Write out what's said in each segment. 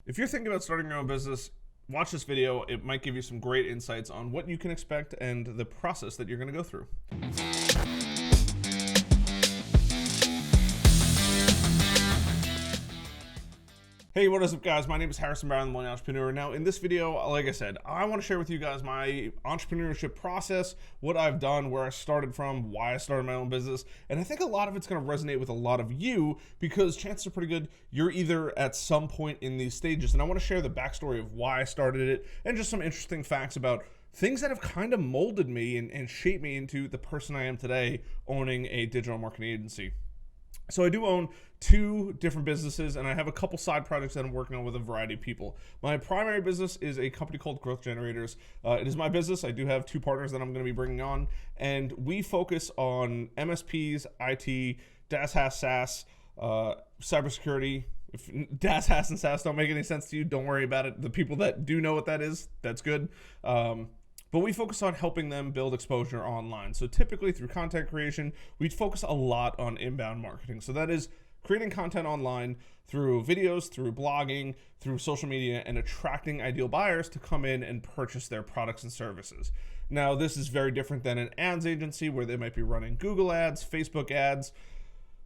If you're thinking about starting your own business, watch this video. It might give you some great insights on what you can expect and the process that you're going to go through. Hey, what is up, guys? My name is Harrison Barron, the Millennial Entrepreneur. Now, in this video, like I said, I want to share with you guys my entrepreneurship process, what I've done, where I started from, why I started my own business, and I think a lot of it's going to resonate with a lot of you because chances are pretty good you're either at some point in these stages, and I want to share the backstory of why I started it and just some interesting facts about things that have kind of molded me and shaped me into the person I am today, owning a digital marketing agency. So I do own two different businesses, and I have a couple side projects that I'm working on with a variety of people. My primary business is a company called Growth Generators. It is my business. I do have two partners that I'm going to be bringing on, and we focus on MSPs, IT, DaaS, HaaS, SaaS, cybersecurity. If DaaS, HaaS, and SaaS don't make any sense to you, don't worry about it. The people that do know what that is, that's good. But we focus on helping them build exposure online. So typically through content creation, we focus a lot on inbound marketing. So that is creating content online through videos, through blogging, through social media, and attracting ideal buyers to come in and purchase their products and services. Now, this is very different than an ads agency where they might be running Google ads, Facebook ads,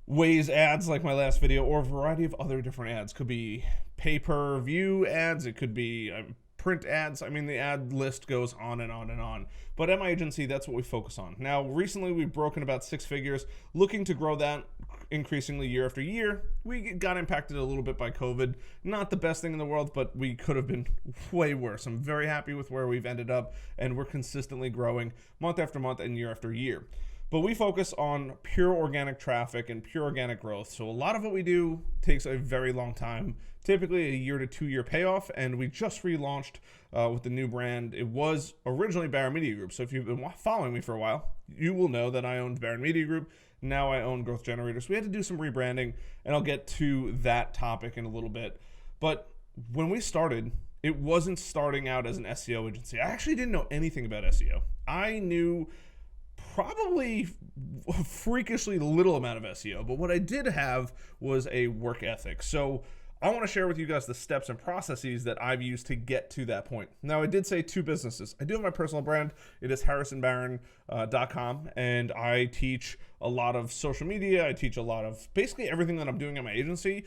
Waze ads like my last video, or a variety of other different ads. Could be pay-per-view ads, it could be print ads. I mean, the ad list goes on and on and on. But at my agency, that's what we focus on. Now, recently we've broken about 6 figures, looking to grow that increasingly year after year. We got impacted a little bit by COVID. Not the best thing in the world, but we could have been way worse. I'm very happy with where we've ended up, and we're consistently growing month after month and year after year. But we focus on pure organic traffic and pure organic growth. So a lot of what we do takes a very long time, typically a 1 to 2 year payoff. And we just relaunched with the new brand. It was originally Barron Media Group. So if you've been following me for a while, you will know that I owned Barron Media Group. Now I own Growth Generators. We had to do some rebranding, and I'll get to that topic in a little bit. But when we started, it wasn't starting out as an SEO agency. I actually didn't know anything about SEO. I knew probably freakishly little amount of SEO, but what I did have was a work ethic. So I want to share with you guys the steps and processes that I've used to get to that point. Now, I did say 2 businesses. I do have my personal brand. It is harrisonbarron.com, and I teach a lot of social media. I teach a lot of basically everything that I'm doing at my agency,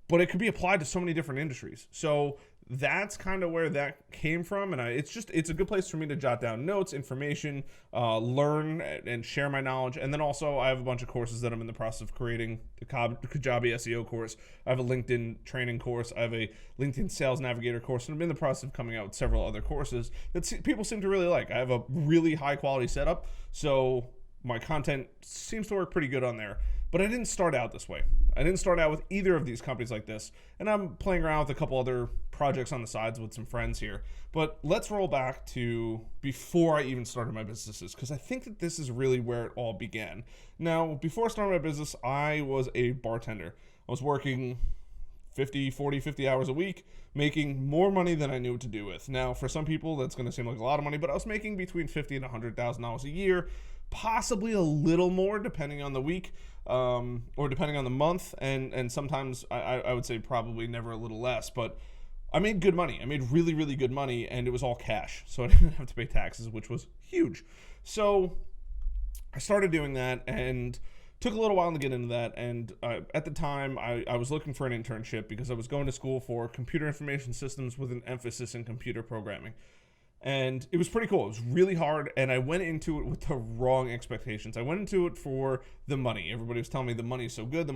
but it could be applied to so many different industries. So that's kind of where that came from, and it's a good place for me to jot down notes, information, learn and share my knowledge. And then also I have a bunch of courses that I'm in the process of creating. The Kajabi SEO course, I have a LinkedIn training course, I have a LinkedIn Sales Navigator course, and I'm in the process of coming out with several other courses that people seem to really like. I have a really high quality setup, so my content seems to work pretty good on there. But I didn't start out this way. I didn't start out with either of these companies like this. And I'm playing around with a couple other projects on the sides with some friends here. But let's roll back to before I even started my businesses, because I think that this is really where it all began. Now, before I started my business, I was a bartender. I was working 40, 50 hours a week, making more money than I knew what to do with. Now, for some people, that's going to seem like a lot of money, but I was making between $50,000 and $100,000 a year, possibly a little more depending on the week, or depending on the month, and sometimes I would say probably never a little less, but I made good money. I made really, really good money, and it was all cash, so I didn't have to pay taxes, which was huge. So I started doing that, and took a little while to get into that, and at the time, I was looking for an internship because I was going to school for computer information systems with an emphasis in computer programming. And it was pretty cool. It was really hard, and I went into it with the wrong expectations. I went into it for the money. Everybody was telling me the money's so good,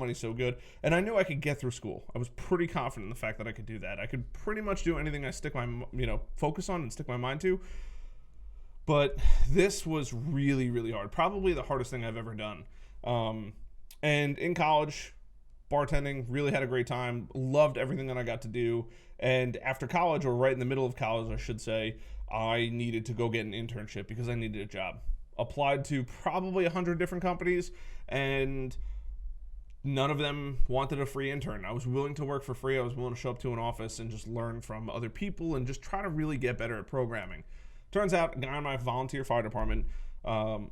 and I knew I could get through school. I was pretty confident in the fact that I could do that. I could pretty much do anything I stick my focus on and stick my mind to. But this was really, really hard. Probably the hardest thing I've ever done. And in college, bartending, really had a great time. Loved everything that I got to do. And after college, or right in the middle of college, I should say, I needed to go get an internship because I needed a job. Applied to probably 100 different companies, and none of them wanted a free intern. I was willing to work for free. I was willing to show up to an office and just learn from other people and just try to really get better at programming. Turns out, a guy in my volunteer fire department,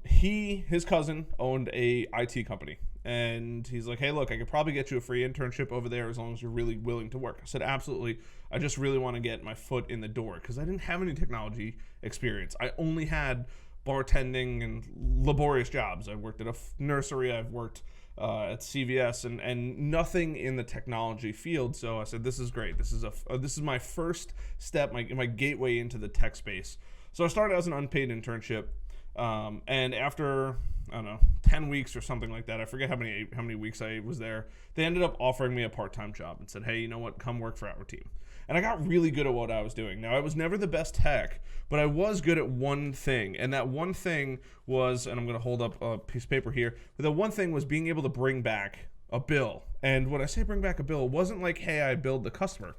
his cousin owned a IT company, And he's like, hey, look, I could probably get you a free internship over there as long as you're really willing to work. I said, absolutely. I just really want to get my foot in the door because I didn't have any technology experience. I only had bartending and laborious jobs. I worked at a nursery. I've worked at CVS and nothing in the technology field. So I said, this is great. This is my first step, my gateway into the tech space. So I started as an unpaid internship. And after, I don't know, 10 weeks or something like that, I forget how many weeks I was there, they ended up offering me a part-time job and said, hey, you know what, come work for our team. And I got really good at what I was doing. Now, I was never the best tech, but I was good at one thing. And that one thing was, and I'm going to hold up a piece of paper here, but the one thing was being able to bring back a bill. And when I say bring back a bill, it wasn't like, hey, I billed the customer.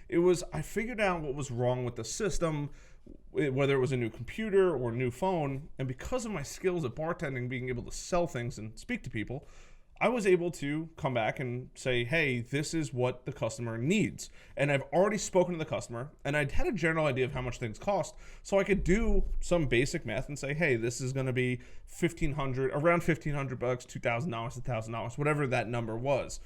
It was, I figured out what was wrong with the system, whether it was a new computer or a new phone. And because of my skills at bartending, being able to sell things and speak to people, I was able to come back and say, hey, this is what the customer needs. And I've already spoken to the customer, and I'd had a general idea of how much things cost, so I could do some basic math and say, hey, this is going to be around $1,500, $2,000, $1,000, whatever that number was.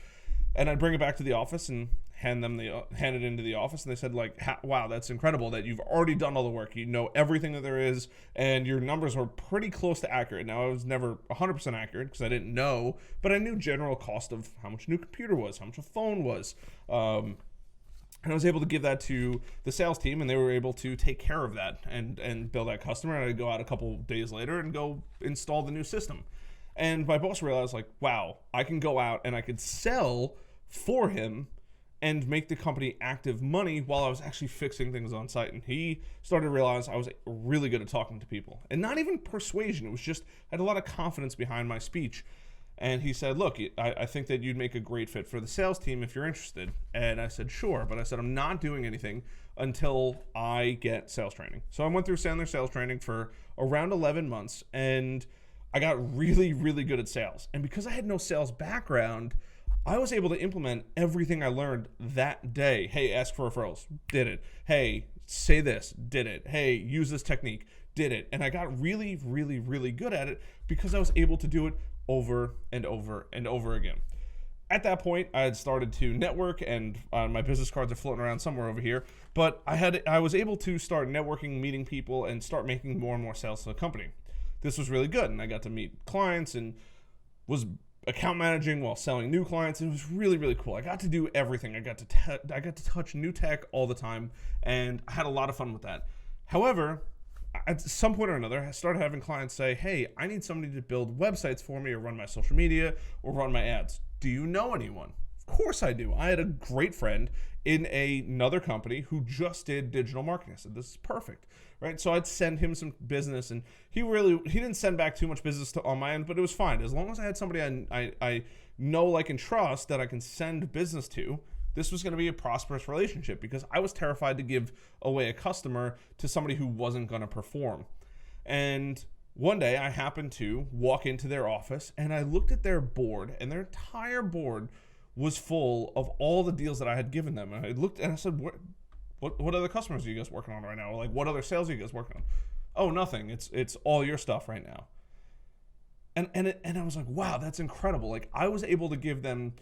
And I'd bring it back to the office and hand it into the office, and they said, like, wow, that's incredible that you've already done all the work. You know everything that there is, and your numbers were pretty close to accurate. Now, I was never 100% accurate because I didn't know, but I knew general cost of how much a new computer was, how much a phone was. And I was able to give that to the sales team, and they were able to take care of that and bill that customer. And I'd go out a couple days later and go install the new system. And my boss realized, like, wow, I can go out and I could sell for him and make the company active money while I was actually fixing things on site. And he started to realize I was really good at talking to people. And not even persuasion. It was just, I had a lot of confidence behind my speech. And he said, look, I think that you'd make a great fit for the sales team if you're interested. And I said, sure. But I said, I'm not doing anything until I get sales training. So I went through Sandler sales training for around 11 months. And I got really, really good at sales. And because I had no sales background, I was able to implement everything I learned that day. Hey, ask for referrals. Did it. Hey, say this. Did it. Hey, use this technique. Did it. And I got really, really, really good at it because I was able to do it over and over and over again. At that point, I had started to network, and my business cards are floating around somewhere over here. But I was able to start networking, meeting people, and start making more and more sales to the company. This was really good, and I got to meet clients and was account managing while selling new clients. It was really, really cool. I got to do everything. I got to touch new tech all the time, and I had a lot of fun with that. However, at some point or another, I started having clients say, hey, I need somebody to build websites for me or run my social media or run my ads. Do you know anyone? Of course I do. I had a great friend in another company who just did digital marketing. I said, this is perfect, right? So I'd send him some business, and he didn't send back too much business on my end, but it was fine. As long as I had somebody I know, like, and trust that I can send business to, this was going to be a prosperous relationship because I was terrified to give away a customer to somebody who wasn't going to perform. And one day I happened to walk into their office, and I looked at their board, and their entire board was full of all the deals that I had given them. And I looked and I said, what other customers are you guys working on right now? Or, like, what other sales are you guys working on? Oh, nothing. It's all your stuff right now. And I was like, wow, that's incredible. Like, I was able to give them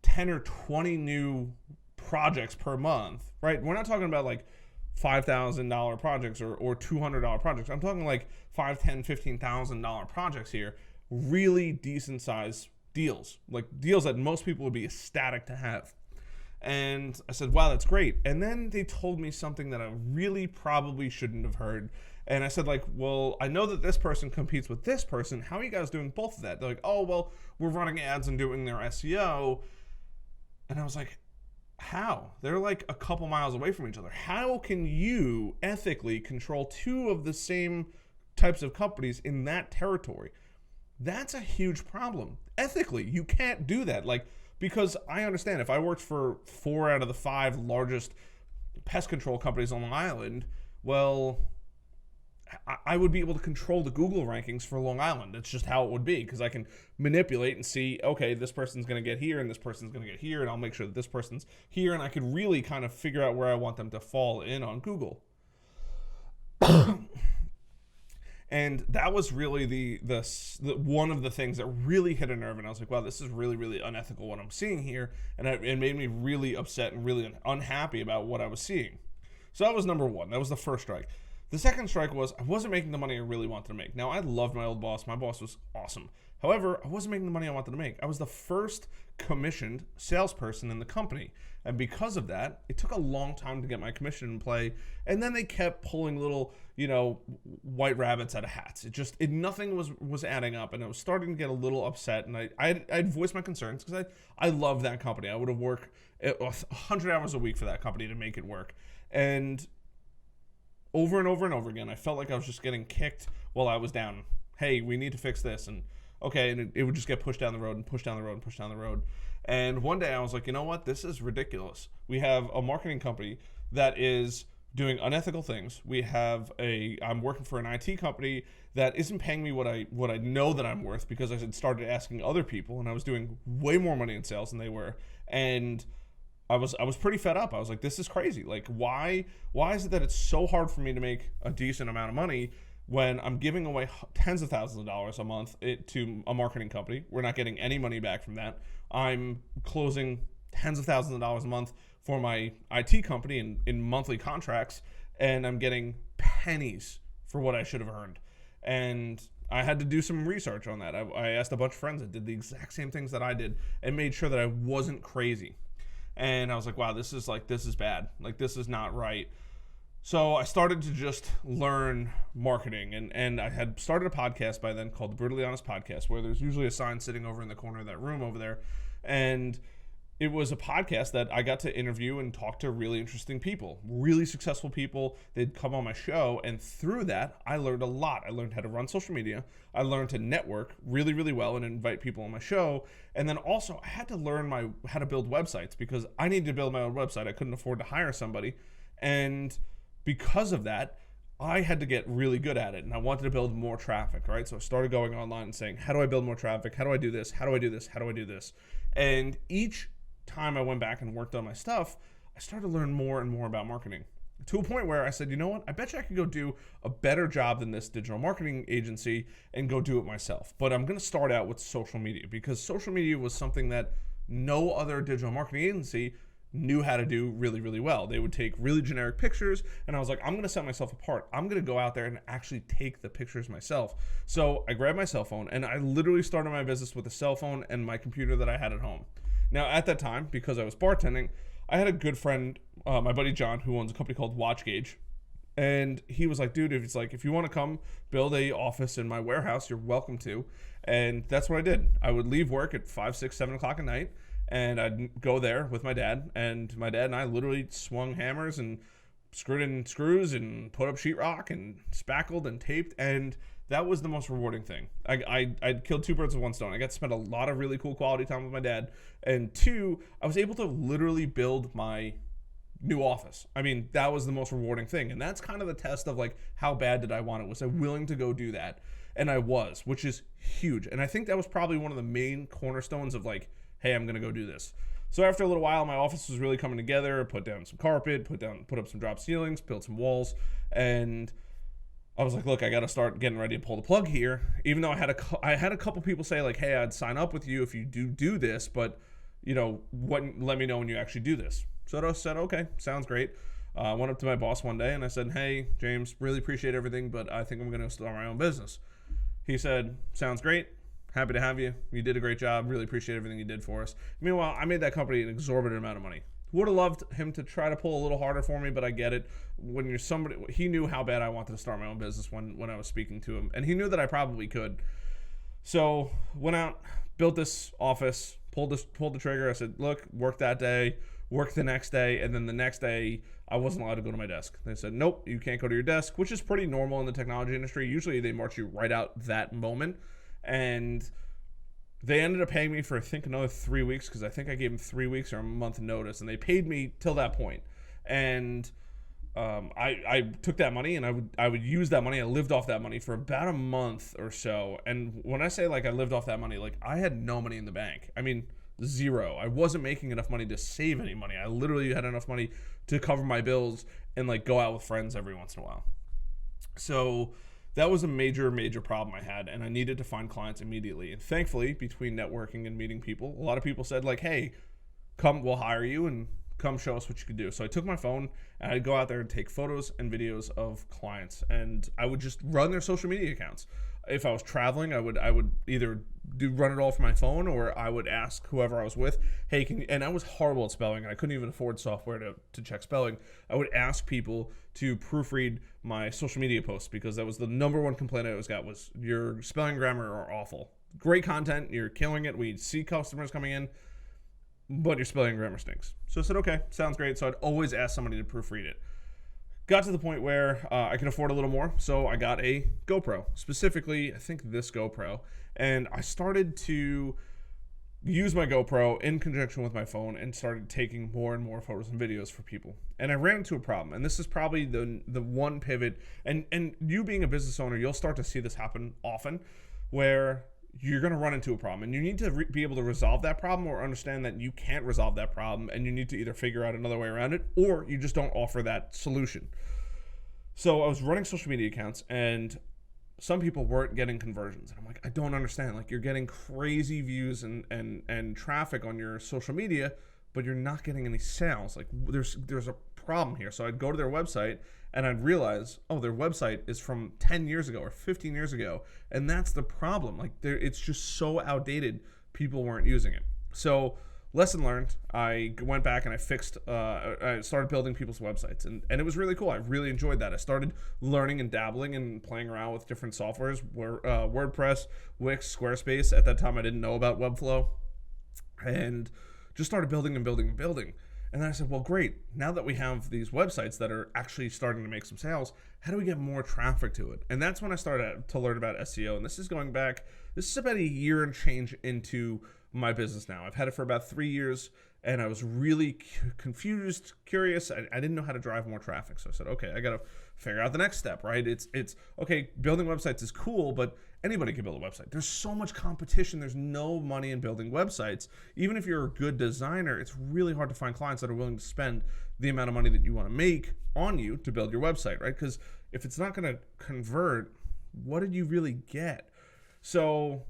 10 or 20 new projects per month, right? We're not talking about like $5,000 projects or $200 projects. I'm talking like $5,000, $10,000, $15,000 projects here. Really decent size deals, like deals that most people would be ecstatic to have. And I said, wow, that's great. And then they told me something that I really probably shouldn't have heard. And I said, like, well, I know that this person competes with this person. How are you guys doing both of that? They're like, oh, well, we're running ads and doing their SEO. And I was like, how? They're like a couple miles away from each other. How can you ethically control two of the same types of companies in that territory? That's a huge problem. Ethically, you can't do that. Like, because I understand if I worked for 4 out of the 5 largest pest control companies on Long Island, well, I would be able to control the Google rankings for Long Island. That's just how it would be, because I can manipulate and see, okay, this person's going to get here and this person's going to get here, and I'll make sure that this person's here, and I could really kind of figure out where I want them to fall in on Google. And that was really the one of the things that really hit a nerve. And I was like, wow, this is really, really unethical what I'm seeing here. And it made me really upset and really unhappy about what I was seeing. So that was number one. That was the first strike. The second strike was I wasn't making the money I really wanted to make. Now, I loved my old boss. My boss was awesome. However, I wasn't making the money I wanted to make. I was the first commissioned salesperson in the company. And because of that, it took a long time to get my commission in play. And then they kept pulling little, white rabbits out of hats. Nothing was adding up. And I was starting to get a little upset. And I'd voiced my concerns because I love that company. I would have worked 100 hours a week for that company to make it work. And over and over and over again, I felt like I was just getting kicked while I was down. Hey, we need to fix this. And okay, and it would just get pushed down the road and pushed down the road and pushed down the road. And one day I was like, you know what? This is ridiculous. We have a marketing company that is doing unethical things. I'm working for an IT company that isn't paying me what I know that I'm worth because I had started asking other people, and I was doing way more money in sales than they were. And I was pretty fed up. I was like, this is crazy. Like, why is it that it's so hard for me to make a decent amount of money when I'm giving away tens of thousands of dollars a month to a marketing company? We're not getting any money back from that. I'm closing tens of thousands of dollars a month for my IT company in monthly contracts, and I'm getting pennies for what I should have earned. And I had to do some research on that. I asked a bunch of friends that did the exact same things that I did and made sure that I wasn't crazy. And I was like, wow, this is bad. Like, this is not right. So I started to just learn marketing, and I had started a podcast by then called the Brutally Honest Podcast, where there's usually a sign sitting over in the corner of that room over there. And it was a podcast that I got to interview and talk to really interesting people, really successful people. They'd come on my show, and through that, I learned a lot. I learned how to run social media. I learned to network really, really well and invite people on my show. And then also, I had to learn how to build websites because I needed to build my own website. I couldn't afford to hire somebody. And because of that, I had to get really good at it, and I wanted to build more traffic, right? So I started going online and saying, how do I build more traffic? How do I do this? How do I do this? How do I do this? And each time I went back and worked on my stuff, I started to learn more and more about marketing, to a point where I said, you know what? I bet you I could go do a better job than this digital marketing agency and go do it myself. But I'm going to start out with social media, because social media was something that no other digital marketing agency knew how to do really, really well. They would take really generic pictures, and I was like, I'm going to set myself apart. I'm going to go out there and actually take the pictures myself. So I grabbed my cell phone, and I literally started my business with a cell phone and my computer that I had at home. Now, at that time, because I was bartending, I had a good friend, my buddy John, who owns a company called Watch Gauge. And he was like, dude, if you want to come build a office in my warehouse, you're welcome to. And that's what I did. I would leave work at 5, 6, 7 o'clock at night, and I'd go there with my dad. And my dad and I literally swung hammers and screwed in screws and put up sheetrock and spackled and taped. And that was the most rewarding thing. I killed two birds with one stone. I got to spend a lot of really cool quality time with my dad. And two, I was able to literally build my new office. I mean, that was the most rewarding thing. And that's kind of the test of like, how bad did I want it? Was I willing to go do that? And I was, which is huge. And I think that was probably one of the main cornerstones of like, hey, I'm going to go do this. So after a little while, my office was really coming together. I put down some carpet, put up some drop ceilings, built some walls, and I was like, look, I got to start getting ready to pull the plug here. Even though I had a couple people say like, hey, I'd sign up with you if you do this, but let me know when you actually do this. So I said, okay, sounds great. I went up to my boss one day and I said, hey, James, really appreciate everything, but I think I'm going to start my own business. He said, sounds great. Happy to have you. You did a great job. Really appreciate everything you did for us. Meanwhile, I made that company an exorbitant amount of money. Would have loved him to try to pull a little harder for me, but I get it. When you're somebody, he knew how bad I wanted to start my own business when I was speaking to him, and he knew that I probably could. So went out, built this office, pulled the trigger. I said, look, work that day, work the next day, and then the next day I wasn't allowed to go to my desk. They said, nope, you can't go to your desk, which is pretty normal in the technology industry. Usually they march you right out that moment. And they ended up paying me for, I think, another 3 weeks, because I think I gave them 3 weeks or a month notice, and they paid me till that point. And I took that money, and I would use that money. I lived off that money for about a month or so. And when I say like I lived off that money, like I had no money in the bank. I mean, zero. I wasn't making enough money to save any money. I literally had enough money to cover my bills and like go out with friends every once in a while. So That was a major, major problem I had, and I needed to find clients immediately. And thankfully, between networking and meeting people, a lot of people said like, hey, come, we'll hire you and come show us what you can do. So I took my phone and I'd go out there and take photos and videos of clients, and I would just run their social media accounts. If I was traveling, I would either run it all from my phone, or I would ask whoever I was with, hey, and I was horrible at spelling, and I couldn't even afford software to check spelling. I would ask people to proofread my social media posts, because that was the number one complaint I always got, was your spelling and grammar are awful. Great content, you're killing it, we'd see customers coming in, but your spelling and grammar stinks. So I said, okay, sounds great. So I'd always ask somebody to proofread it. Got to the point where I could afford a little more, so I got a GoPro. Specifically, I think this GoPro. And I started to use my GoPro in conjunction with my phone and started taking more and more photos and videos for people. And I ran into a problem, and this is probably the one pivot. And you being a business owner, you'll start to see this happen often, where you're going to run into a problem, and you need to be able to resolve that problem, or understand that you can't resolve that problem, and you need to either figure out another way around it, or you just don't offer that solution. So I was running social media accounts, and some people weren't getting conversions, and I'm like, I don't understand. Like, you're getting crazy views and traffic on your social media, but you're not getting any sales. Like, there's a problem here. So I'd go to their website and I'd realize, oh, their website is from 10 years ago or 15 years ago. And that's the problem. Like, it's just so outdated. People weren't using it. So lesson learned, I went back and I started building people's websites, and it was really cool. I really enjoyed that. I started learning and dabbling and playing around with different softwares, WordPress, Wix, Squarespace. At that time, I didn't know about Webflow, and just started building and building and building. And then I said, well, great. Now that we have these websites that are actually starting to make some sales, how do we get more traffic to it? And that's when I started to learn about SEO. And this is about a year and change into my business now. I've had it for about 3 years, and I was really confused, curious. I didn't know how to drive more traffic. So I said, okay, I got to figure out the next step, right? It's okay, building websites is cool, but anybody can build a website. There's so much competition. There's no money in building websites. Even if you're a good designer, it's really hard to find clients that are willing to spend the amount of money that you want to make on you to build your website, right? Because if it's not going to convert, what did you really get? So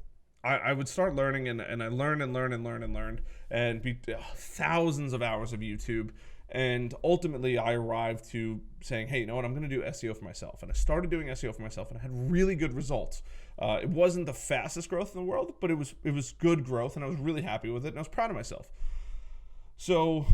I would start learning, and I learned and be thousands of hours of YouTube. And ultimately, I arrived to saying, hey, you know what? I'm going to do SEO for myself. And I started doing SEO for myself, and I had really good results. It wasn't the fastest growth in the world, but it was good growth, and I was really happy with it, and I was proud of myself. So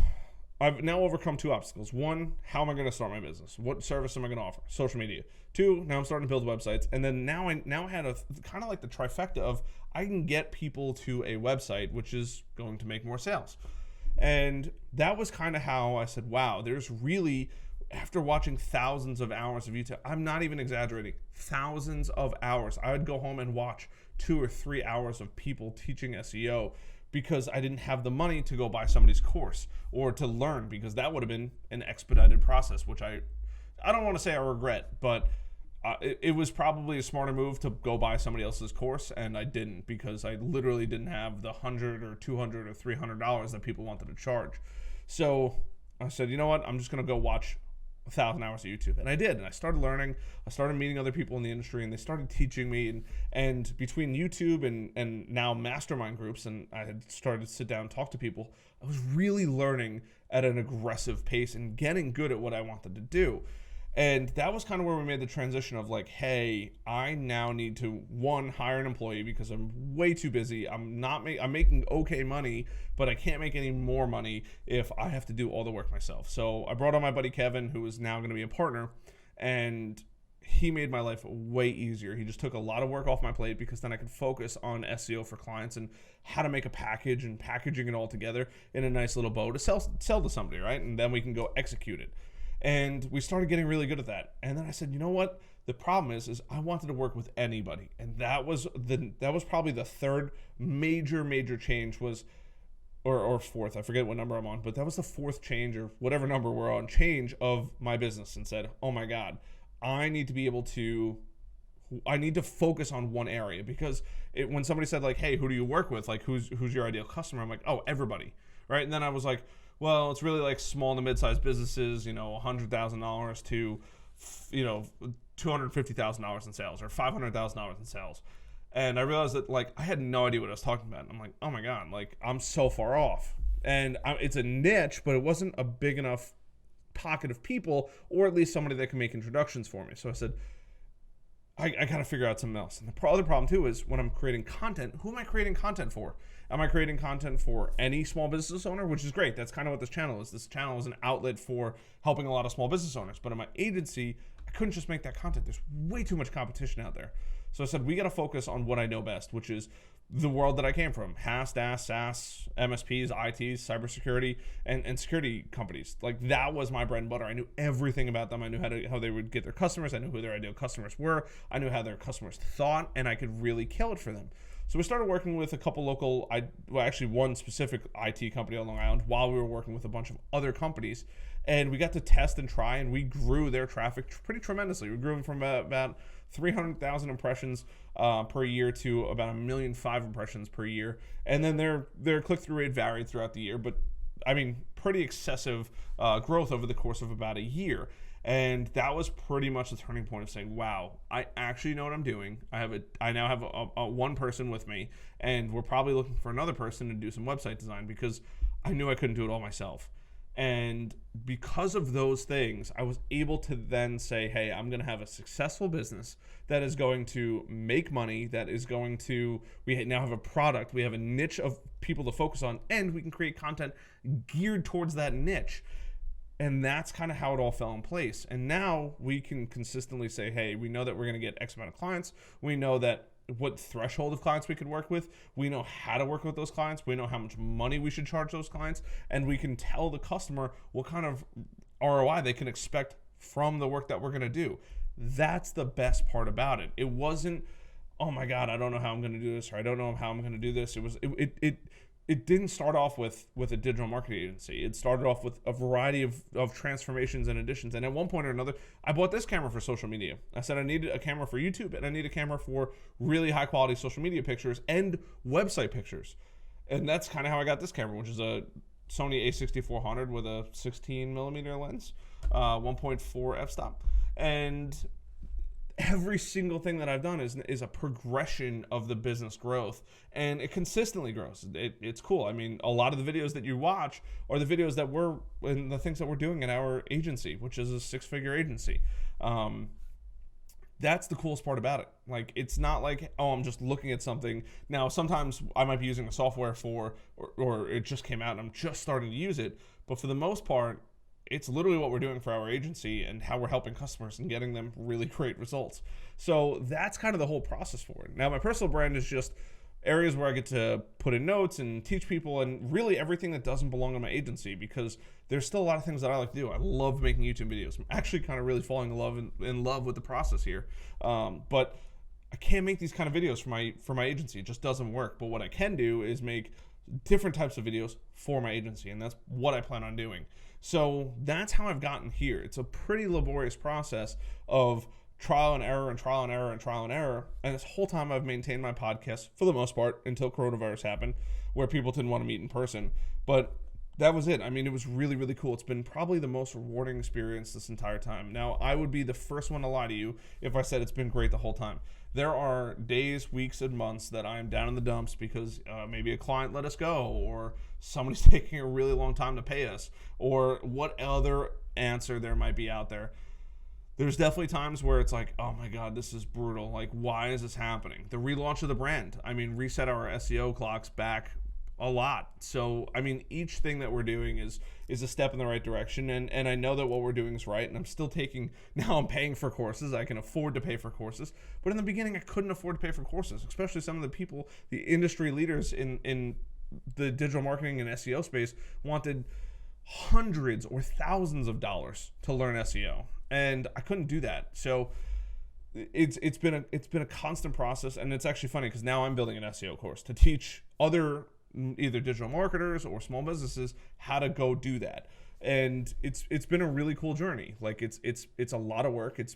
I've now overcome two obstacles. One, how am I going to start my business? What service am I going to offer? Social media. Two, now I'm starting to build websites. And then now I had a kind of like the trifecta of I can get people to a website, which is going to make more sales. And that was kind of how I said, wow, there's really, after watching thousands of hours of YouTube, I'm not even exaggerating, thousands of hours. I would go home and watch 2 or 3 hours of people teaching SEO, because I didn't have the money to go buy somebody's course or to learn, because that would have been an expedited process, which I don't want to say I regret, but it was probably a smarter move to go buy somebody else's course, and I didn't, because I literally didn't have the $100 or $200 or $300 that people wanted to charge. So I said, you know what, I'm just going to go watch 1,000 hours of YouTube. And I did, and I started learning. I started meeting other people in the industry, and they started teaching me. And between YouTube and now mastermind groups, and I had started to sit down and talk to people, I was really learning at an aggressive pace and getting good at what I wanted to do. And that was kind of where we made the transition of like, hey, I now need to, one, hire an employee, because I'm way too busy. I'm making okay money, but I can't make any more money if I have to do all the work myself. So I brought on my buddy Kevin, who is now going to be a partner, and he made my life way easier. He just took a lot of work off my plate, because then I could focus on SEO for clients and how to make a package and packaging it all together in a nice little bow to sell to somebody, right? And then we can go execute it. And we started getting really good at that. And then I said, you know what? The problem is I wanted to work with anybody. And that was probably the third major change was, or fourth, I forget what number I'm on, but that was the fourth change, or whatever number we're on, change of my business, and said, oh my God, I need to focus on one area. Because when somebody said like, hey, who do you work with? Like, who's your ideal customer? I'm like, oh, everybody, right? And then I was like, well, it's really like small to mid-sized businesses, $100,000 to $250,000 in sales or $500,000 in sales. And I realized that like I had no idea what I was talking about. And I'm like, oh my God, like I'm so far off. And it's a niche, but it wasn't a big enough pocket of people, or at least somebody that can make introductions for me. So I said, I got to figure out something else. And the other problem too is when I'm creating content, who am I creating content for? Am I creating content for any small business owner? Which is great. That's kind of what this channel is. This channel is an outlet for helping a lot of small business owners. But in my agency, I couldn't just make that content. There's way too much competition out there. So I said, we got to focus on what I know best, which is the world that I came from. HaaS, DaaS, SaaS, MSPs, ITs, cybersecurity, and security companies. Like that was my bread and butter. I knew everything about them. I knew how they would get their customers. I knew who their ideal customers were. I knew how their customers thought, and I could really kill it for them. So we started working with a couple local, actually one specific IT company on Long Island while we were working with a bunch of other companies. And we got to test and try, and we grew their traffic pretty tremendously. We grew them from about 300,000 impressions per year to about 1.5 million impressions per year. And then their click-through rate varied throughout the year, but I mean, pretty excessive growth over the course of about a year. And that was pretty much the turning point of saying, wow, I actually know what I'm doing. I now have a one person with me, and we're probably looking for another person to do some website design because I knew I couldn't do it all myself. And because of those things, I was able to then say, hey, I'm going to have a successful business that is going to make money, we now have a product, we have a niche of people to focus on, and we can create content geared towards that niche. And that's kind of how it all fell in place. And now we can consistently say, hey, we know that we're going to get X amount of clients. We know that what threshold of clients we could work with. We know how to work with those clients. We know how much money we should charge those clients. And we can tell the customer what kind of ROI they can expect from the work that we're going to do. That's the best part about it. It wasn't, oh my God, I don't know how I'm going to do this, or I don't know how I'm going to do this. It didn't start off with a digital marketing agency. It started off with a variety of transformations and additions. And at one point or another, I bought this camera for social media. I said I needed a camera for YouTube, and I need a camera for really high quality social media pictures and website pictures. And that's kind of how I got this camera, which is a Sony a6400 with a 16 millimeter lens, 1.4 f-stop. And every single thing that I've done is a progression of the business growth, and it consistently grows. It's cool. I mean, a lot of the videos that you watch are the videos that and the things that we're doing in our agency, which is a 6-figure agency. That's the coolest part about it. Like, it's not like, oh, I'm just looking at something. Now, sometimes I might be using a software or it just came out and I'm just starting to use it. But for the most part, it's literally what we're doing for our agency and how we're helping customers and getting them really great results. So that's kind of the whole process for it. Now, my personal brand is just areas where I get to put in notes and teach people, and really everything that doesn't belong in my agency, because there's still a lot of things that I like to do. I love making YouTube videos. I'm actually kind of really falling in love with the process here. But I can't make these kind of videos for my agency. It just doesn't work. But what I can do is make different types of videos for my agency, and that's what I plan on doing. So that's how I've gotten here. It's a pretty laborious process of trial and error and trial and error and trial and error. And this whole time I've maintained my podcast for the most part until coronavirus happened, where people didn't want to meet in person. But that was it. I mean, it was really, really cool. It's been probably the most rewarding experience this entire time. Now, I would be the first one to lie to you if I said it's been great the whole time. There are days, weeks, and months that I am down in the dumps because maybe a client let us go, or somebody's taking a really long time to pay us, or what other answer there might be out there. There's definitely times where it's like, oh my God, this is brutal. Like, why is this happening? The relaunch of the brand. I mean, reset our SEO clocks back a lot. So, I mean, each thing that we're doing is a step in the right direction. And I know that what we're doing is right. And I'm still now I'm paying for courses. I can afford to pay for courses. But in the beginning, I couldn't afford to pay for courses, especially some of the people, the industry leaders in the digital marketing and SEO space wanted hundreds or thousands of dollars to learn SEO. And I couldn't do that. So it's been a constant process. And it's actually funny because now I'm building an SEO course to teach other either digital marketers or small businesses how to go do that. And it's been a really cool journey. Like, it's a lot of work. It's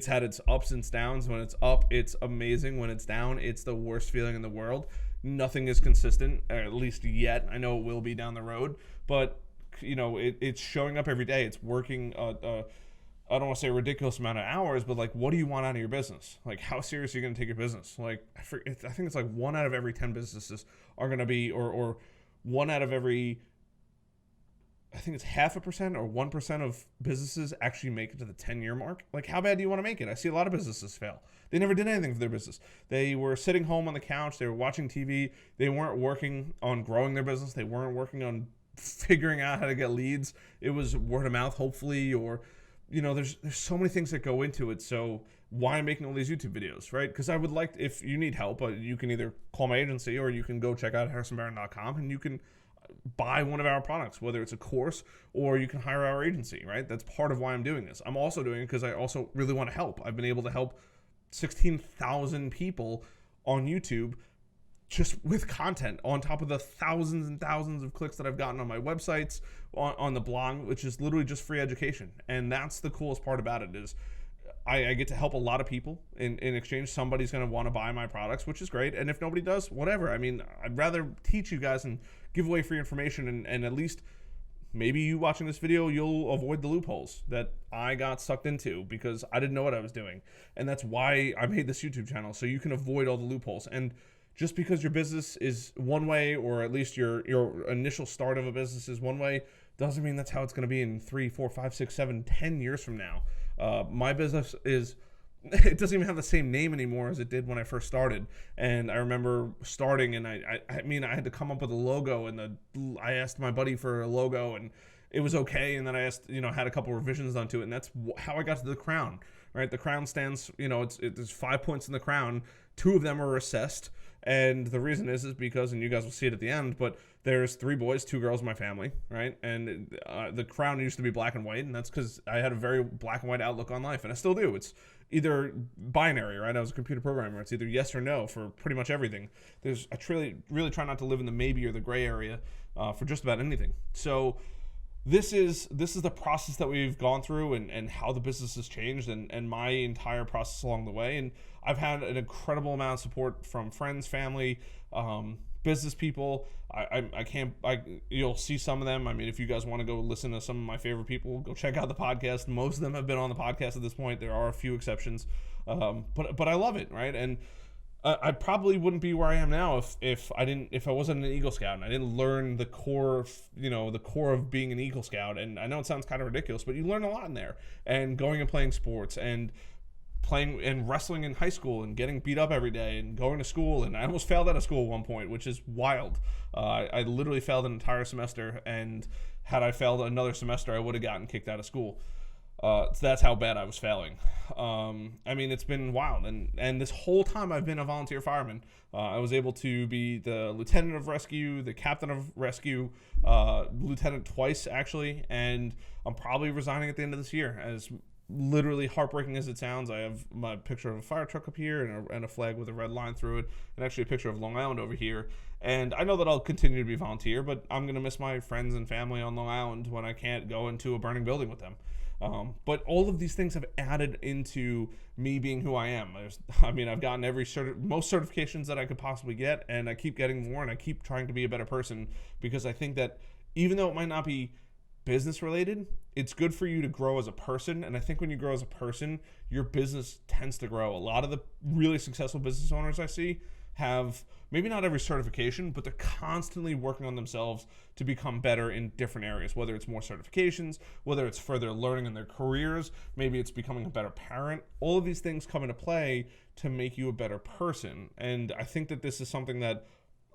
had its ups and downs. When it's up, it's amazing. When it's down, it's the worst feeling in the world. Nothing is consistent, at least yet. I know it will be down the road, but you know, it's showing up every day. It's working I don't want to say a ridiculous amount of hours, but like, what do you want out of your business? Like, how serious are you going to take your business? Like, I think it's like 1 out of every 10 businesses are going to be, or 1 out of every, I think it's 0.5% or 1% of businesses actually make it to the 10-year mark. Like, how bad do you want to make it? I see a lot of businesses fail. They never did anything for their business. They were sitting home on the couch. They were watching TV. They weren't working on growing their business. They weren't working on figuring out how to get leads. It was word of mouth, hopefully, or there's so many things that go into it. So why I'm making all these YouTube videos, right? Because I would like, if you need help, you can either call my agency or you can go check out harrisonbarron.com and you can buy one of our products, whether it's a course or you can hire our agency, right? That's part of why I'm doing this. I'm also doing it because I also really want to help. I've been able to help 16,000 people on YouTube just with content on top of the thousands and thousands of clicks that I've gotten on my websites, on the blog, which is literally just free education. And that's the coolest part about it is I get to help a lot of people. In exchange, somebody's going to want to buy my products, which is great. And if nobody does, whatever. I mean, I'd rather teach you guys and give away free information, and at least maybe you watching this video, you'll avoid the loopholes that I got sucked into because I didn't know what I was doing. And that's why I made this YouTube channel, so you can avoid all the loopholes. And just because your business is one way, or at least your initial start of a business is one way, doesn't mean that's how it's going to be in 3, 4, 5, 6, 7, 10 years from now. My business it doesn't even have the same name anymore as it did when I first started. And I remember starting, and I had to come up with a logo, and I asked my buddy for a logo, and it was okay. And then I asked, had a couple revisions onto it, and that's how I got to the crown, right? The crown stands, there's 5 points in the crown. 2 of them are recessed. And the reason is because, and you guys will see it at the end, but there's 3 boys, 2 girls in my family, right? And the crown used to be black and white, and that's because I had a very black and white outlook on life, and I still do. It's either binary, right? I was a computer programmer. It's either yes or no for pretty much everything. I really try not to live in the maybe or the gray area for just about anything. So this is the process that we've gone through, and how the business has changed, and my entire process along the way. And I've had an incredible amount of support from friends, family, business people. You'll see some of them. I mean, if you guys want to go listen to some of my favorite people, go check out the podcast. Most of them have been on the podcast at this point. There are a few exceptions, but I love it, right? And I probably wouldn't be where I am now if I wasn't an Eagle Scout and I didn't learn the core of being an Eagle Scout. And I know it sounds kind of ridiculous, but you learn a lot in there. And going and playing sports, and playing and wrestling in high school, and getting beat up every day, and going to school, and I almost failed out of school at one point, which is wild. I literally failed an entire semester, and had I failed another semester, I would have gotten kicked out of school. So that's how bad I was failing. I mean, it's been wild, and this whole time I've been a volunteer fireman. I was able to be the lieutenant of rescue, the captain of rescue, lieutenant twice actually, and I'm probably resigning at the end of this year. As literally heartbreaking as it sounds, I have my picture of a fire truck up here, and a flag with a red line through it, and actually a picture of Long Island over here. And I know that I'll continue to be a volunteer, but I'm going to miss my friends and family on Long Island when I can't go into a burning building with them. But all of these things have added into me being who I am. I've gotten most certifications that I could possibly get, and I keep getting more, and I keep trying to be a better person, because I think that even though it might not be business related, it's good for you to grow as a person. And I think when you grow as a person, your business tends to grow. A lot of the really successful business owners I see have maybe not every certification, but they're constantly working on themselves to become better in different areas, whether it's more certifications, whether it's further learning in their careers, maybe it's becoming a better parent. All of these things come into play to make you a better person. And I think that this is something that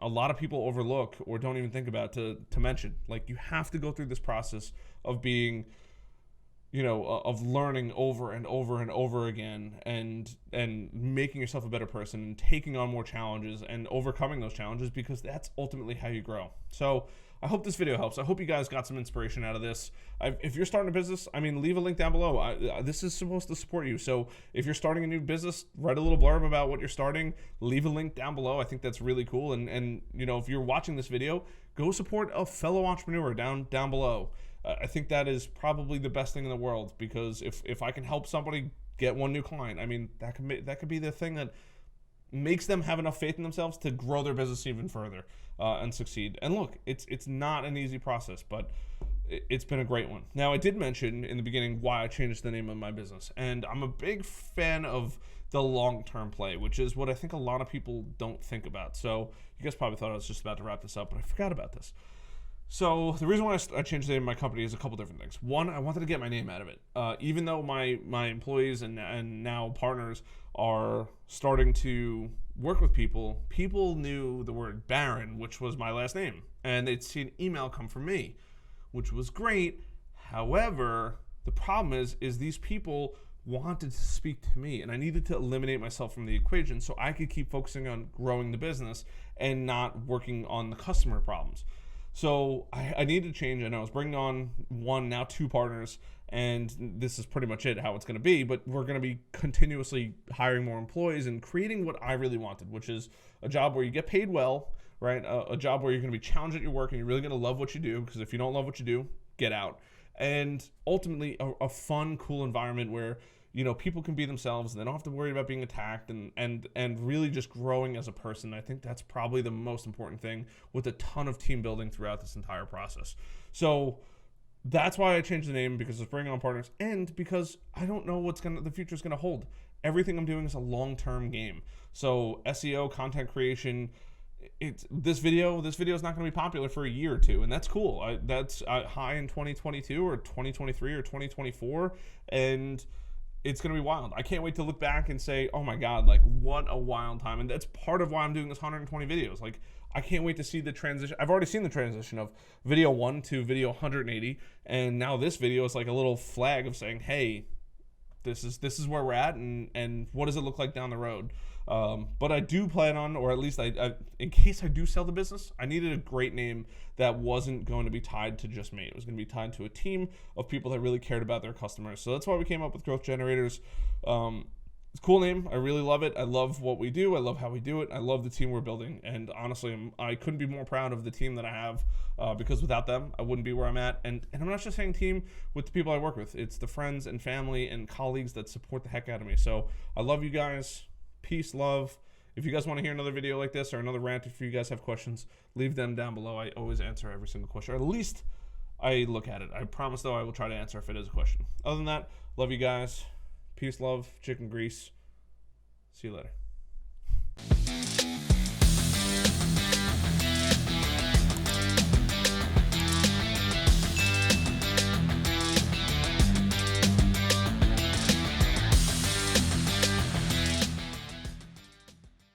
a lot of people overlook or don't even think about to mention. Like, you have to go through this process of being, of learning over and over and over again, and making yourself a better person, and taking on more challenges and overcoming those challenges, because that's ultimately how you grow. So I hope this video helps. I hope you guys got some inspiration out of this. If you're starting a business, leave a link down below. This is supposed to support you. So if you're starting a new business, write a little blurb about what you're starting. Leave a link down below. I think that's really cool. And if you're watching this video, go support a fellow entrepreneur down below. I think that is probably the best thing in the world, because if I can help somebody get one new client, that could be the thing that makes them have enough faith in themselves to grow their business even further and succeed. And look, it's not an easy process, but it's been a great one. Now, I did mention in the beginning why I changed the name of my business, and I'm a big fan of the long-term play, which is what I think a lot of people don't think about. So you guys probably thought I was just about to wrap this up, but I forgot about this. So the reason why I changed the name of my company is a couple different things. One, I wanted to get my name out of it. Even though my employees and now partners are starting to work with people, people knew the word Baron, which was my last name, and they'd see an email come from me, which was great. However, the problem is these people wanted to speak to me, and I needed to eliminate myself from the equation so I could keep focusing on growing the business and not working on the customer problems. So I needed to change, and I was bringing on now two partners, and this is pretty much how it's going to be, but we're going to be continuously hiring more employees and creating what I really wanted, which is a job where you get paid well, right? A job where you're going to be challenged at your work and you're really going to love what you do, because if you don't love what you do, get out. And ultimately a fun, cool environment where, you know, people can be themselves and they don't have to worry about being attacked, and really just growing as a person. I think that's probably the most important thing, with a ton of team building throughout this entire process. So that's why I changed the name, because it's bringing on partners, and because I don't know what the future is going to hold. Everything I'm doing is a long-term game. So SEO, content creation, this video is not going to be popular for a year or two, and that's cool. That's high in 2022 or 2023 or 2024, and it's going to be wild. I can't wait to look back and say, oh my God, like what a wild time. And that's part of why I'm doing this 120 videos. Like, I can't wait to see the transition. I've already seen the transition of video 1 to video 180. And now this video is like a little flag of saying, hey, this is where we're at, and what does it look like down the road? But I do plan on, or at least I in case I do sell the business, I needed a great name that wasn't going to be tied to just me. It was going to be tied to a team of people that really cared about their customers. So that's why we came up with Growth Generators. It's a cool name. I really love it. I love what we do. I love how we do it. I love the team we're building. And honestly, I couldn't be more proud of the team that I have, because without them, I wouldn't be where I'm at. And I'm not just saying team with the people I work with. It's the friends and family and colleagues that support the heck out of me. So I love you guys. Peace, love. If you guys want to hear another video like this or another rant, if you guys have questions, leave them down below. I always answer every single question, or at least I look at it. I promise, though, I will try to answer if it is a question. Other than that, love you guys. Peace, love, chicken grease. See you later.